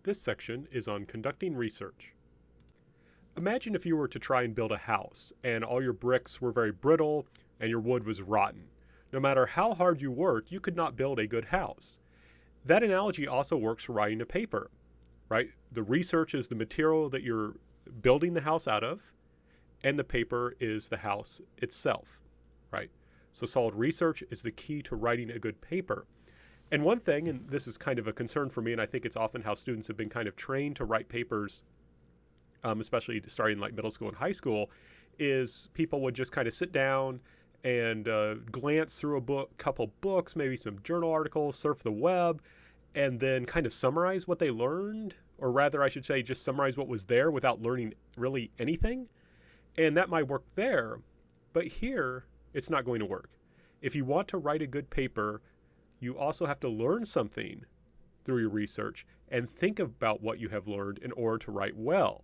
This section is on conducting research. Imagine if you were to try and build a house and all your bricks were very brittle and your wood was rotten. No matter how hard you worked, you could not build a good house. That analogy also works for writing a paper, right? The research is the material that you're building the house out of, and the paper is the house itself, right? So solid research is the key to writing a good paper. And one thing, and this is kind of a concern for me, and I think it's often how students have been kind of trained to write papers, especially starting like middle school and high school, is people would just kind of sit down and glance through couple books, maybe some journal articles, surf the web, and then kind of summarize what they learned, or rather, I should say, just summarize what was there without learning really anything. And that might work there, but here it's not going to work. If you want to write a good paper, you also have to learn something through your research and think about what you have learned in order to write well,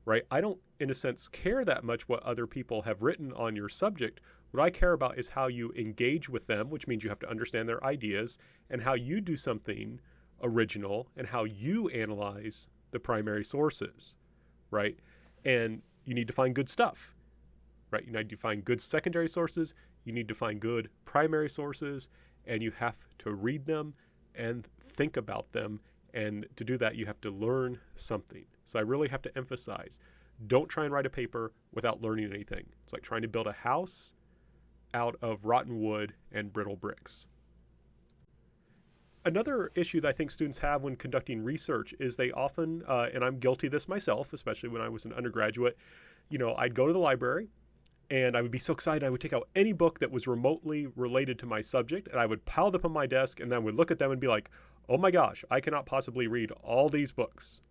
right? I don't, in a sense, care that much what other people have written on your subject. What I care about is how you engage with them, which means you have to understand their ideas, and how you do something original and how you analyze the primary sources, right? And you need to find good stuff, right? You need to find good secondary sources, you need to find good primary sources, and you have to read them and think about them. And to do that, you have to learn something. So I really have to emphasize, don't try and write a paper without learning anything. It's like trying to build a house out of rotten wood and brittle bricks. Another issue that I think students have when conducting research is they often, and I'm guilty of this myself, especially when I was an undergraduate, I'd go to the library and I would be so excited I would take out any book that was remotely related to my subject and I would pile them on my desk and then I would look at them and be like, oh my gosh, I cannot possibly read all these books.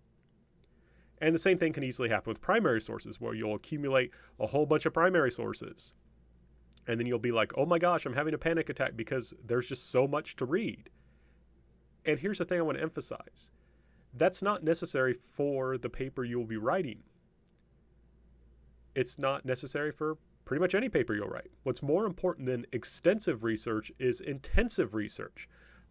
And the same thing can easily happen with primary sources where you'll accumulate a whole bunch of primary sources. And then you'll be like, oh my gosh, I'm having a panic attack because there's just so much to read. And here's the thing I want to emphasize. That's not necessary for the paper you will be writing. It's not necessary for pretty much any paper you'll write. What's more important than extensive research is intensive research.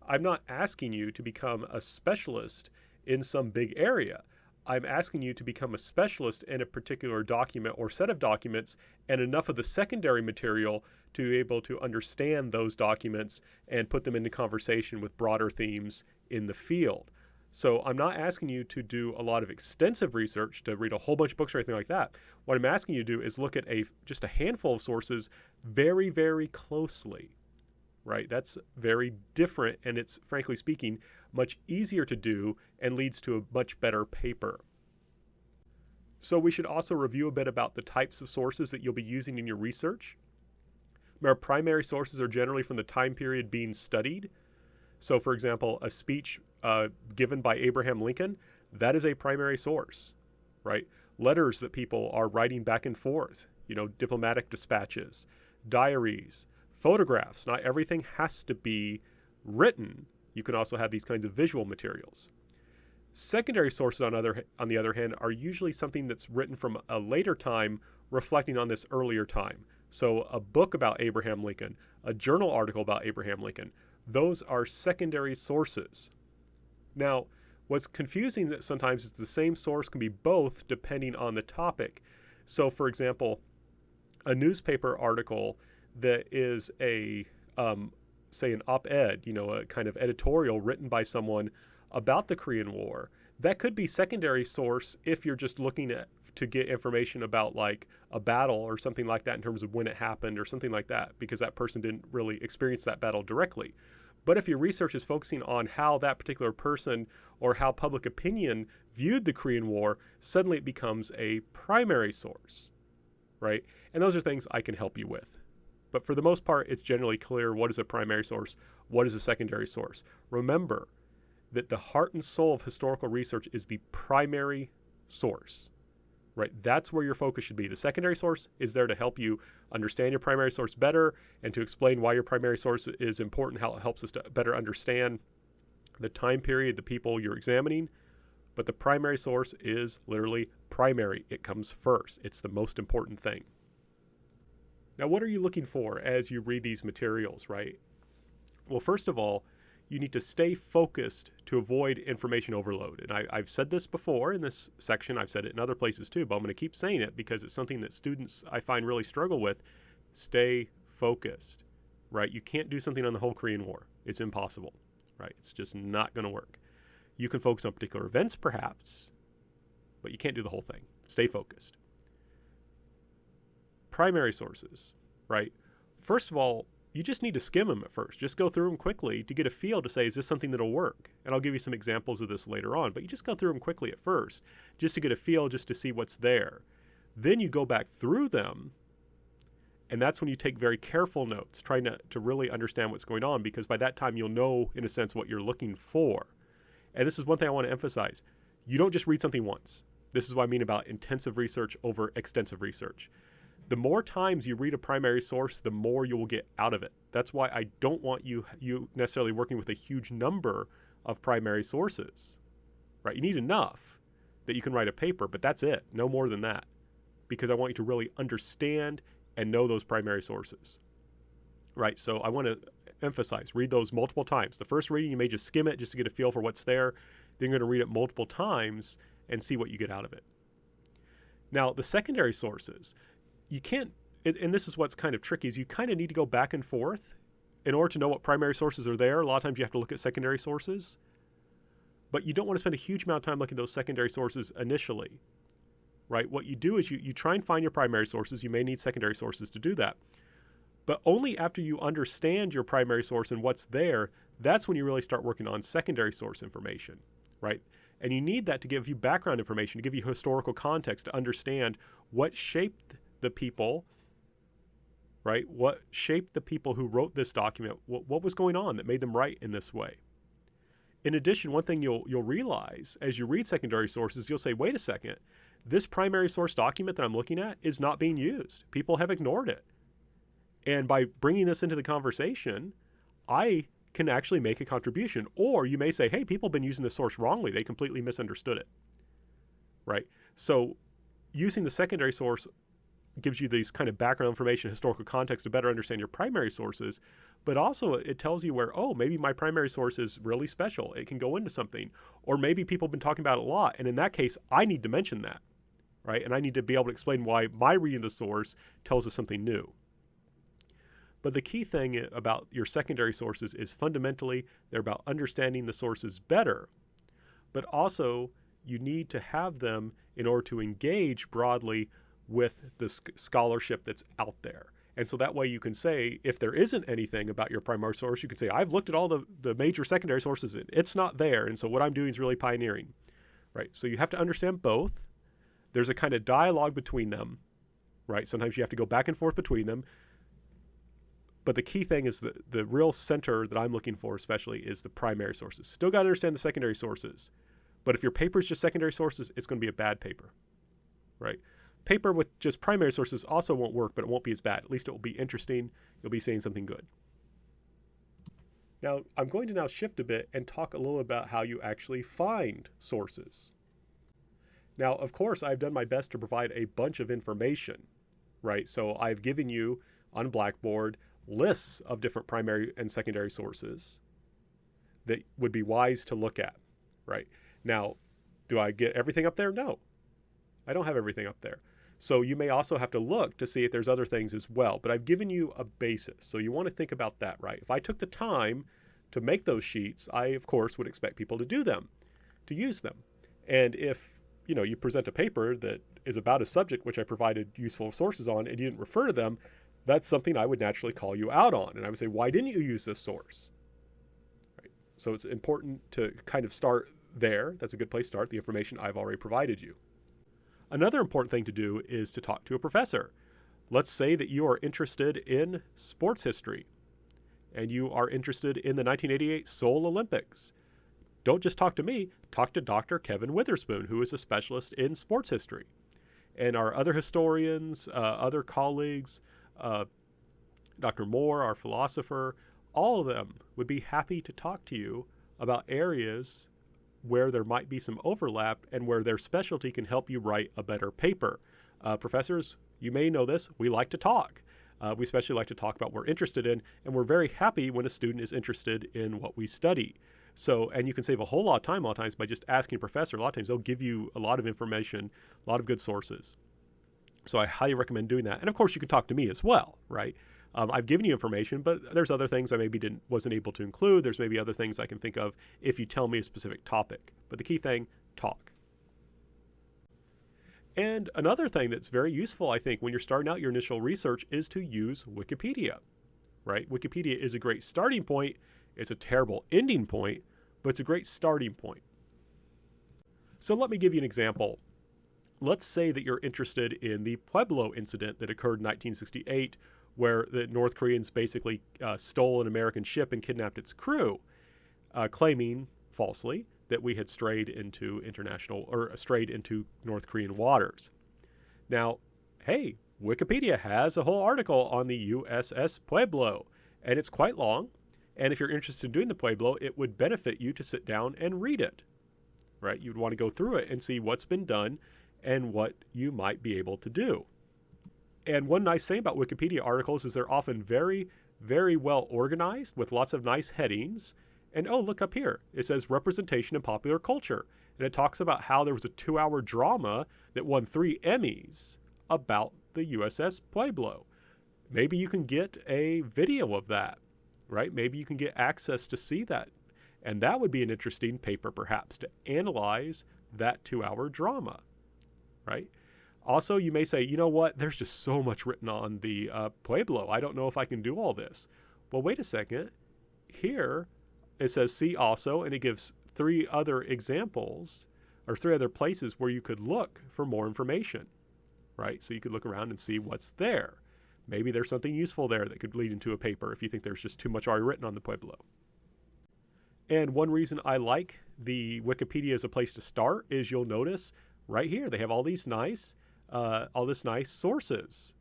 I'm not asking you to become a specialist in some big area. I'm asking you to become a specialist in a particular document or set of documents and enough of the secondary material to be able to understand those documents and put them into conversation with broader themes in the field. So I'm not asking you to do a lot of extensive research, to read a whole bunch of books or anything like that. What I'm asking you to do is look at just a handful of sources very, very closely, right? That's very different, and it's, frankly speaking, much easier to do and leads to a much better paper. So we should also review a bit about the types of sources that you'll be using in your research. Our primary sources are generally from the time period being studied. So for example, a speech given by Abraham Lincoln, that is a primary source, right? Letters that people are writing back and forth, diplomatic dispatches, diaries, photographs. Not everything has to be written. You can also have these kinds of visual materials. Secondary sources, on the other hand, are usually something that's written from a later time reflecting on this earlier time. So a book about Abraham Lincoln, a journal article about Abraham Lincoln, those are secondary sources. Now, what's confusing is that sometimes it's the same source can be both depending on the topic. So for example, a newspaper article that is say an op-ed, a kind of editorial written by someone about the Korean War, that could be secondary source if you're just looking to get information about like a battle or something like that in terms of when it happened or something like that, because that person didn't really experience that battle directly. But if your research is focusing on how that particular person or how public opinion viewed the Korean War, suddenly it becomes a primary source, right? And those are things I can help you with. But for the most part, it's generally clear what is a primary source, what is a secondary source. Remember that the heart and soul of historical research is the primary source, right? That's where your focus should be. The secondary source is there to help you understand your primary source better and to explain why your primary source is important, how it helps us to better understand the time period, the people you're examining. But the primary source is literally primary. It comes first. It's the most important thing. Now, what are you looking for as you read these materials, right? Well, first of all, you need to stay focused to avoid information overload. And I've said this before in this section. I've said it in other places too, but I'm going to keep saying it because it's something that students I find really struggle with. Stay focused, right? You can't do something on the whole Korean War. It's impossible, right? It's just not going to work. You can focus on particular events perhaps, but you can't do the whole thing. Stay focused. Primary sources, right? First of all, you just need to skim them at first. Just go through them quickly to get a feel to say, is this something that'll work? And I'll give you some examples of this later on, but you just go through them quickly at first, just to get a feel, just to see what's there. Then you go back through them, and that's when you take very careful notes, trying to really understand what's going on, because by that time you'll know, in a sense, what you're looking for. And this is one thing I want to emphasize. You don't just read something once. This is what I mean about intensive research over extensive research. The more times you read a primary source, the more you will get out of it. That's why I don't want you necessarily working with a huge number of primary sources, right? You need enough that you can write a paper, but that's it, no more than that, because I want you to really understand and know those primary sources, right? So I want to emphasize, read those multiple times. The first reading, you may just skim it just to get a feel for what's there. Then you're going to read it multiple times and see what you get out of it. Now, the secondary sources, you can't, and this is what's kind of tricky, is you kind of need to go back and forth in order to know what primary sources are there. A lot of times you have to look at secondary sources, but you don't want to spend a huge amount of time looking at those secondary sources initially, right? What you do is you try and find your primary sources. You may need secondary sources to do that, but only after you understand your primary source and what's there, that's when you really start working on secondary source information, right? And you need that to give you background information, to give you historical context, to understand what shaped the people, right? What shaped the people who wrote this document? What was going on that made them write in this way? In addition, one thing you'll realize as you read secondary sources, you'll say, wait a second, this primary source document that I'm looking at is not being used. People have ignored it. And by bringing this into the conversation, I can actually make a contribution. Or you may say, hey, people have been using this source wrongly. They completely misunderstood it, right? So using the secondary source gives you these kind of background information, historical context to better understand your primary sources, but also it tells you where, oh, maybe my primary source is really special. It can go into something, or maybe people have been talking about it a lot. And in that case, I need to mention that, right? And I need to be able to explain why my reading the source tells us something new. But the key thing about your secondary sources is fundamentally they're about understanding the sources better, but also you need to have them in order to engage broadly with the scholarship that's out there. And so that way you can say, if there isn't anything about your primary source, you can say, I've looked at all the major secondary sources, it's not there. And so what I'm doing is really pioneering, right? So you have to understand both. There's a kind of dialogue between them, right? Sometimes you have to go back and forth between them. But the key thing is the real center that I'm looking for especially is the primary sources. Still got to understand the secondary sources. But if your paper is just secondary sources, it's going to be a bad paper, right? Paper with just primary sources also won't work, but it won't be as bad. At least it will be interesting. You'll be saying something good. Now, I'm going to now shift a bit and talk a little about how you actually find sources. Now, of course, I've done my best to provide a bunch of information, right? So I've given you on Blackboard lists of different primary and secondary sources that would be wise to look at, right? Now, do I get everything up there? No, I don't have everything up there. So you may also have to look to see if there's other things as well, but I've given you a basis. So you want to think about that, right? If I took the time to make those sheets, I, of course, would expect people to do them, to use them. And if, you present a paper that is about a subject which I provided useful sources on and you didn't refer to them, that's something I would naturally call you out on. And I would say, why didn't you use this source? Right? So it's important to kind of start there. That's a good place to start, the information I've already provided you. Another important thing to do is to talk to a professor. Let's say that you are interested in sports history and you are interested in the 1988 Seoul Olympics. Don't just talk to me, talk to Dr. Kevin Witherspoon, who is a specialist in sports history. And our other historians, other colleagues, Dr. Moore, our philosopher, all of them would be happy to talk to you about areas where there might be some overlap and where their specialty can help you write a better paper. Professors, you may know this, we like to talk. We especially like to talk about what we're interested in, and we're very happy when a student is interested in what we study. So, and you can save a whole lot of time a lot of times by just asking a professor. A lot of times they'll give you a lot of information, a lot of good sources. So I highly recommend doing that. And of course, you can talk to me as well, right? I've given you information, but there's other things I maybe wasn't able to include. There's maybe other things I can think of if you tell me a specific topic. But the key thing, talk. And another thing that's very useful, I think, when you're starting out your initial research is to use Wikipedia, right? Wikipedia is a great starting point. It's a terrible ending point, but it's a great starting point. So let me give you an example. Let's say that you're interested in the Pueblo incident that occurred in 1968, where the North Koreans basically stole an American ship and kidnapped its crew, claiming falsely that we had strayed into North Korean waters. Now, hey, Wikipedia has a whole article on the USS Pueblo, and it's quite long. And if you're interested in doing the Pueblo, it would benefit you to sit down and read it, right? You'd want to go through it and see what's been done and what you might be able to do. And one nice thing about Wikipedia articles is they're often very, very well organized with lots of nice headings. And oh, look up here. It says representation in popular culture. And it talks about how there was a 2-hour drama that won 3 Emmys about the USS Pueblo. Maybe you can get a video of that, right? Maybe you can get access to see that. And that would be an interesting paper, perhaps, to analyze that 2-hour drama, right? Also, you may say, you know what? There's just so much written on the Pueblo. I don't know if I can do all this. Well, wait a second. Here, it says see also, and it gives 3 other examples or 3 other places where you could look for more information, right? So you could look around and see what's there. Maybe there's something useful there that could lead into a paper if you think there's just too much already written on the Pueblo. And one reason I like the Wikipedia as a place to start is you'll notice right here they have all this nice sources,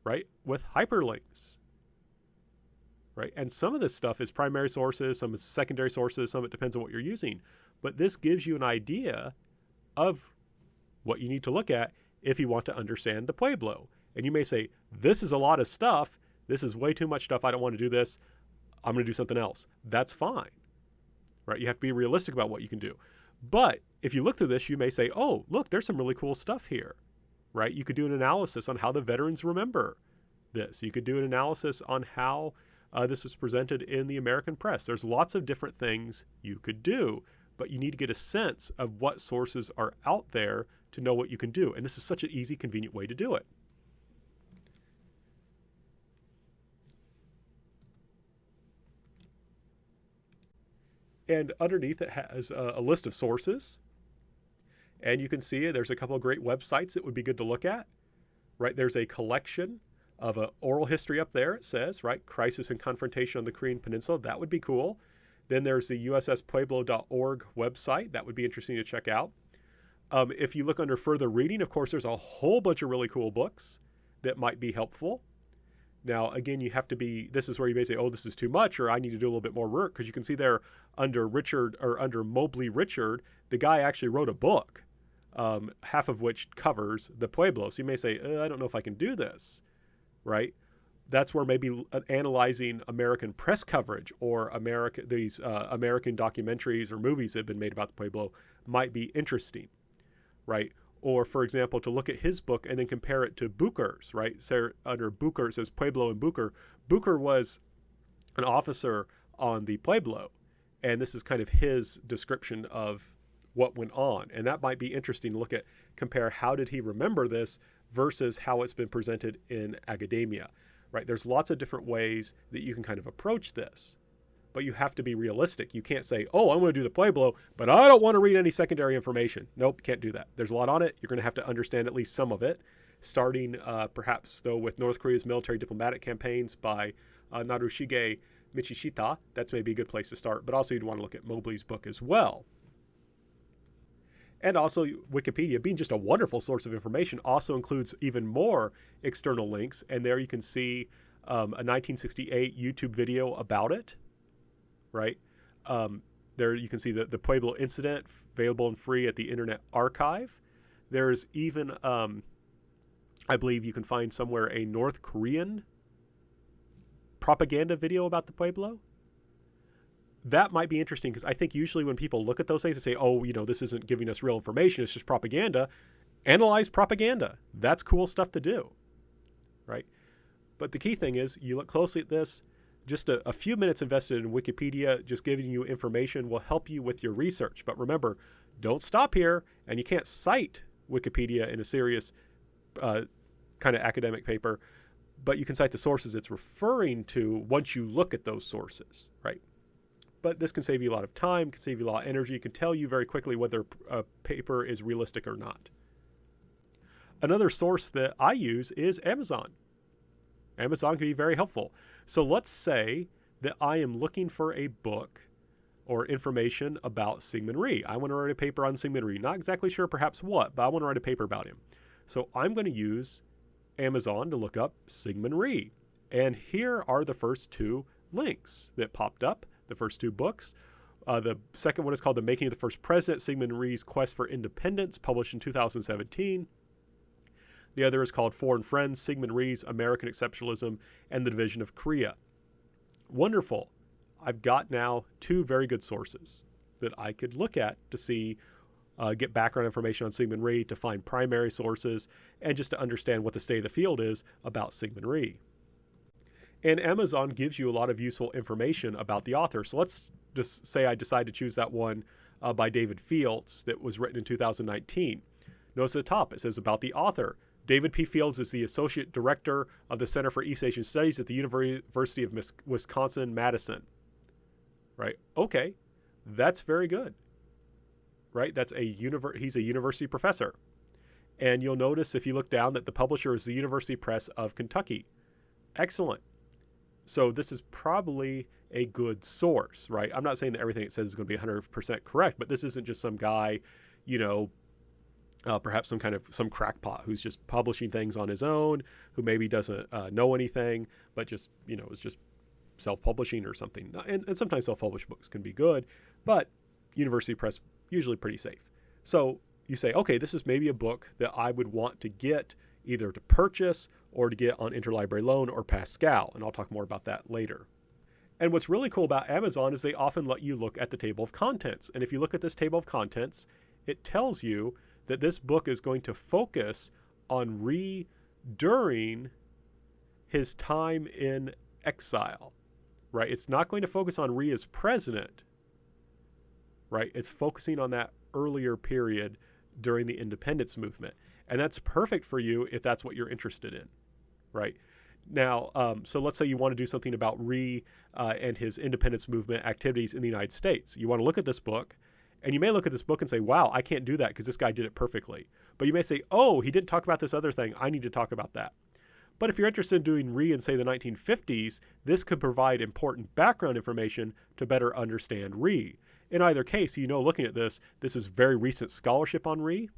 right, with hyperlinks. Right? And some of this stuff is primary sources, some is secondary sources, some it depends on what you're using. But this gives you an idea of what you need to look at if you want to understand the Pueblo. And you may say, this is a lot of stuff. This is way too much stuff. I don't want to do this. I'm going to do something else. That's fine. Right? You have to be realistic about what you can do. But if you look through this, you may say, oh, look, there's some really cool stuff here. Right? You could do an analysis on how the veterans remember this. You could do an analysis on how this was presented in the American press. There's lots of different things you could do, but you need to get a sense of what sources are out there to know what you can do. And this is such an easy, convenient way to do it. And underneath it has a list of sources. And you can see there's a couple of great websites that would be good to look at. Right? There's a collection of an oral history up there, it says, right? Crisis and Confrontation on the Korean Peninsula. That would be cool. Then there's the usspueblo.org website. That would be interesting to check out. If you look under further reading, of course, there's a whole bunch of really cool books that might be helpful. Now, again, you have to be, this is where you may say, oh, this is too much, or I need to do a little bit more work, because you can see there under Mobley Richard, the guy actually wrote a book, half of which covers the Pueblo. So you may say, I don't know if I can do this. Right? That's where maybe analyzing American press coverage or American documentaries or movies that have been made about the Pueblo might be interesting, right? Or, for example, to look at his book and then compare it to Bucher's, right? So under Bucher, it says Pueblo and Bucher. Bucher was an officer on the Pueblo, and this is kind of his description of what went on. And that might be interesting to look at, compare how did he remember this versus how it's been presented in academia, right? There's lots of different ways that you can kind of approach this, but you have to be realistic. You can't say, oh, I'm going to do the Pueblo, but I don't want to read any secondary information. Nope, can't do that. There's a lot on it. You're going to have to understand at least some of it, starting perhaps, though, with North Korea's military diplomatic campaigns by Narushige Michishita. That's maybe a good place to start, but also you'd want to look at Mobley's book as well. And also Wikipedia, being just a wonderful source of information, also includes even more external links. And there you can see a 1968 YouTube video about it, right? There you can see the Pueblo incident, available and free at the Internet Archive. There's even, I believe you can find somewhere a North Korean propaganda video about the Pueblo. That might be interesting because I think usually when people look at those things and say, oh, this isn't giving us real information, it's just propaganda. Analyze propaganda. That's cool stuff to do, right? But the key thing is you look closely at this. Just a few minutes invested in Wikipedia, just giving you information, will help you with your research. But remember, don't stop here, and you can't cite Wikipedia in a serious kind of academic paper, but you can cite the sources it's referring to once you look at those sources, right? But this can save you a lot of time, can save you a lot of energy, can tell you very quickly whether a paper is realistic or not. Another source that I use is Amazon. Amazon can be very helpful. So let's say that I am looking for a book or information about Syngman Rhee. I want to write a paper on Syngman Rhee. Not exactly sure perhaps what, but I want to write a paper about him. So I'm going to use Amazon to look up Syngman Rhee. And here are the first two links that popped up, the first two books. The second one is called The Making of the First President, Syngman Rhee's Quest for Independence, published in 2017. The other is called Foreign Friends, Syngman Rhee's American Exceptionalism and the Division of Korea. Wonderful. I've got now two very good sources that I could look at to see, get background information on Syngman Rhee, to find primary sources, and just to understand what the state of the field is about Syngman Rhee. And Amazon gives you a lot of useful information about the author. So let's just say I decide to choose that one by David Fields that was written in 2019. Notice at the top it says about the author. David P. Fields is the Associate Director of the Center for East Asian Studies at the University of Wisconsin-Madison. Right? Okay, that's very good. Right? He's a university professor. And you'll notice if you look down that the publisher is the University Press of Kentucky. Excellent. So this is probably a good source, right? I'm not saying that everything it says is going to be 100% correct, but this isn't just some guy, perhaps some crackpot who's just publishing things on his own, who maybe doesn't know anything, but just, is just self-publishing or something. And sometimes self-published books can be good, but university press, usually pretty safe. So you say, okay, this is maybe a book that I would want to get either to purchase or to get on interlibrary loan or Pascal. And I'll talk more about that later. And what's really cool about Amazon is they often let you look at the table of contents. And if you look at this table of contents, it tells you that this book is going to focus on Rhee during his time in exile, right? It's not going to focus on Rhee as president, right? It's focusing on that earlier period during the independence movement. And that's perfect for you if that's what you're interested in, right? Now, so let's say you want to do something about Rhee and his independence movement activities in the United States. You want to look at this book, and you may look at this book and say, wow, I can't do that because this guy did it perfectly. But you may say, oh, he didn't talk about this other thing. I need to talk about that. But if you're interested in doing Rhee in, say, the 1950s, this could provide important background information to better understand Rhee. In either case, looking at this is very recent scholarship on Rhee,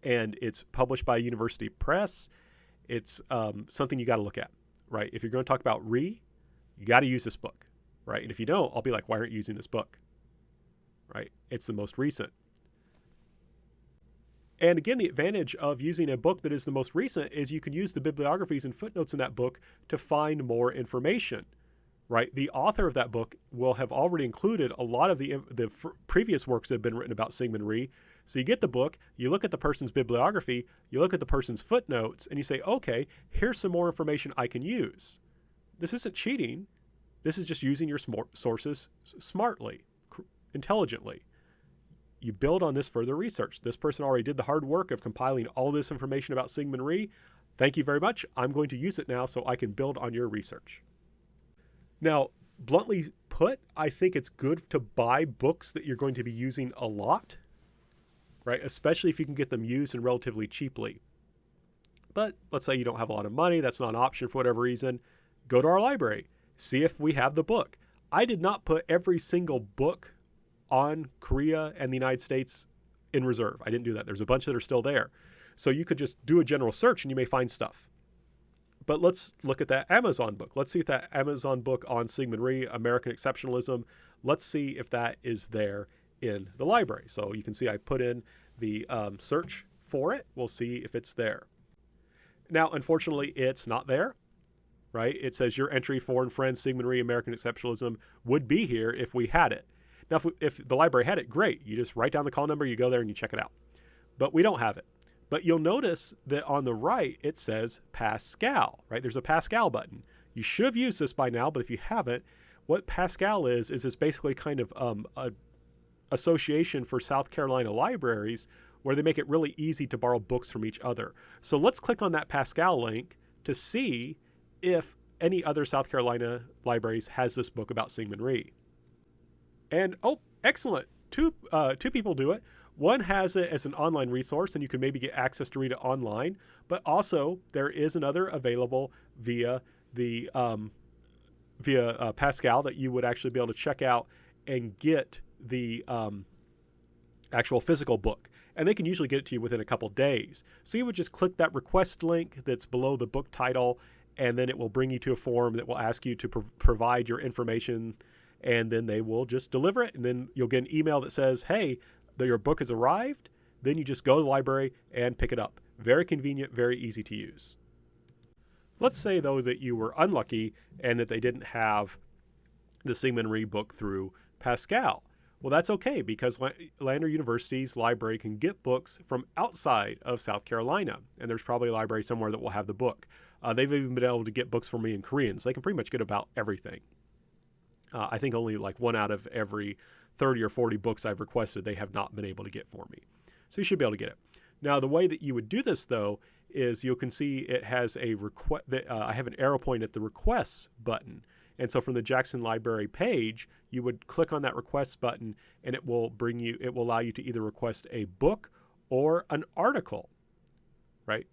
and it's published by a university press. It's something you got to look at, right? If you're going to talk about Rhee, you got to use this book, right? And if you don't, I'll be like, why aren't you using this book, right? It's the most recent. And again, the advantage of using a book that is the most recent is you can use the bibliographies and footnotes in that book to find more information, right? The author of that book will have already included a lot of the previous works that have been written about Syngman Rhee. So you get the book, you look at the person's bibliography, you look at the person's footnotes, and you say, okay, here's some more information I can use. This isn't cheating. This is just using your sources smartly, intelligently. You build on this further research. This person already did the hard work of compiling all this information about Syngman Rhee. Thank you very much. I'm going to use it now so I can build on your research. Now, bluntly put, I think it's good to buy books that you're going to be using a lot, right? Especially if you can get them used and relatively cheaply. But let's say you don't have a lot of money. That's not an option for whatever reason. Go to our library. See if we have the book. I did not put every single book on Korea and the United States in reserve. I didn't do that. There's a bunch that are still there. So you could just do a general search and you may find stuff. But let's look at that Amazon book. Let's see if that Amazon book on Syngman Rhee, American Exceptionalism, let's see if that is there in the library. So you can see I put in the search for it. We'll see if it's there. Now, unfortunately, it's not there. right? It says your entry, Foreign Friends, Sigmund Rhee, American Exceptionalism would be here if we had it. Now, if the library had it, great. You just write down the call number, you go there and you check it out. But we don't have it. But you'll notice that on the right, it says Pascal, right? There's a Pascal button. You should have used this by now, but if you haven't, what Pascal is it's basically kind of a association for South Carolina libraries where they make it really easy to borrow books from each other. So let's click on that Pascal link to see if any other South Carolina libraries has this book about Sigmund Rhee. And oh, excellent. Two people do it. One has it as an online resource, and you can maybe get access to read it online. But also, there is another available via the Pascal that you would actually be able to check out and get the actual physical book. And they can usually get it to you within a couple days. So you would just click that request link that's below the book title, and then it will bring you to a form that will ask you to provide your information, and then they will just deliver it. And then you'll get an email that says, hey, your book has arrived. Then you just go to the library and pick it up. Very convenient, very easy to use. Let's say, though, that you were unlucky and that they didn't have the Sigmund Rhee book through Pascal. Well, that's okay, because Lander University's library can get books from outside of South Carolina, and there's probably a library somewhere that will have the book. They've even been able to get books for me in Korean, so they can pretty much get about everything. I think only like 1 out of every 30 or 40 books I've requested, they have not been able to get for me. So you should be able to get it. Now, the way that you would do this, though, is you can see it has a request. I have an arrow point at the requests button. And so from the Jackson Library page, you would click on that request button, and it will allow you to either request a book or an article, right?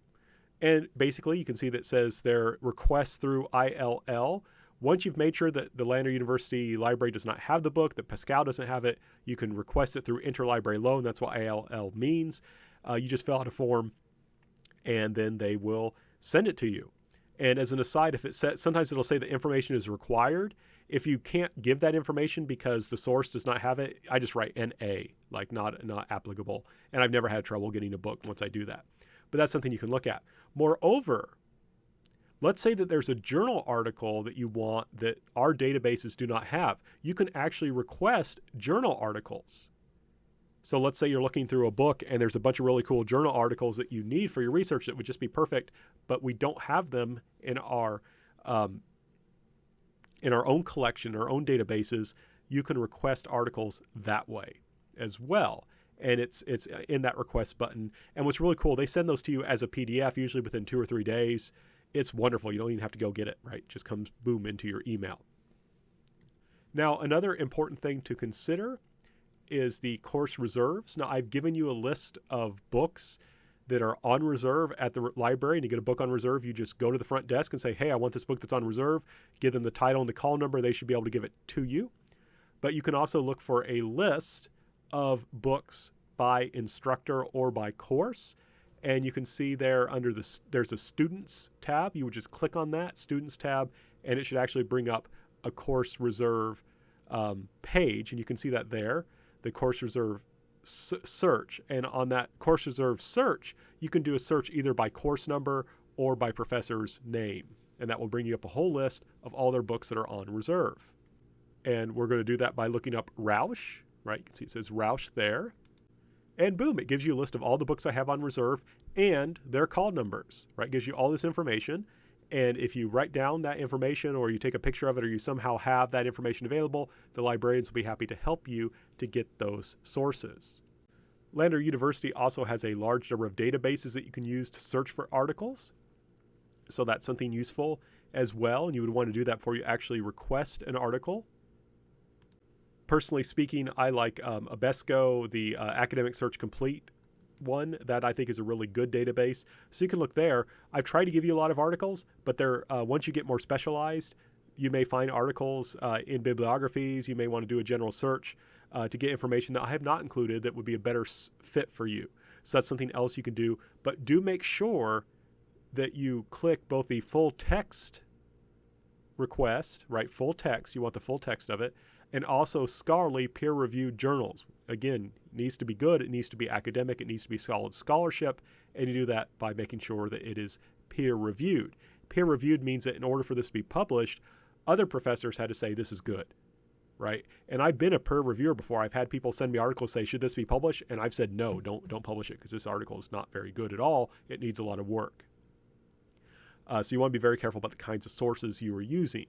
And basically, you can see that it says their requests through ILL. Once you've made sure that the Lander University Library does not have the book, that Pascal doesn't have it, you can request it through interlibrary loan. That's what ILL means. You just fill out a form, and then they will send it to you. And as an aside, if it says, sometimes it'll say the information is required. If you can't give that information because the source does not have it, I just write NA, like not applicable. And I've never had trouble getting a book once I do that. But that's something you can look at. Moreover, let's say that there's a journal article that you want that our databases do not have. You can actually request journal articles. So let's say you're looking through a book and there's a bunch of really cool journal articles that you need for your research that would just be perfect, but we don't have them in our own collection, our own databases. You can request articles that way as well. And it's in that request button. And what's really cool, they send those to you as a PDF, usually within 2 or 3 days. It's wonderful. You don't even have to go get it, right? It just comes boom into your email. Now, another important thing to consider is the course reserves. Now, I've given you a list of books that are on reserve at the library. And you get a book on reserve, you just go to the front desk and say, hey, I want this book that's on reserve. Give them the title and the call number. They should be able to give it to you. But you can also look for a list of books by instructor or by course. And you can see there under there's a Students tab. You would just click on that Students tab, and it should actually bring up a course reserve page. And you can see that there, the course reserve search. And on that course reserve search, you can do a search either by course number or by professor's name. And that will bring you up a whole list of all their books that are on reserve. And we're going to do that by looking up Roush, right? You can see it says Roush there. And boom, it gives you a list of all the books I have on reserve and their call numbers, right? It gives you all this information. And if you write down that information or you take a picture of it or you somehow have that information available, the librarians will be happy to help you to get those sources. Lander University also has a large number of databases that you can use to search for articles. So that's something useful as well. And you would want to do that before you actually request an article. Personally speaking, I like Abesco, the Academic Search Complete one. That I think is a really good database. So you can look there. I've tried to give you a lot of articles, but they're once you get more specialized, you may find articles in bibliographies. You may want to do a general search to get information that I have not included that would be a better fit for you. So that's something else you can do. But do make sure that you click both the full text request, right? Full text. You want the full text of it. And also scholarly peer-reviewed journals. Again, it needs to be good, it needs to be academic, it needs to be solid scholarship, and you do that by making sure that it is peer-reviewed. Peer-reviewed means that in order for this to be published, other professors had to say this is good, right? And I've been a peer reviewer before. I've had people send me articles, say, should this be published? And I've said, no, don't publish it because this article is not very good at all. It needs a lot of work. So you want to be very careful about the kinds of sources you are using.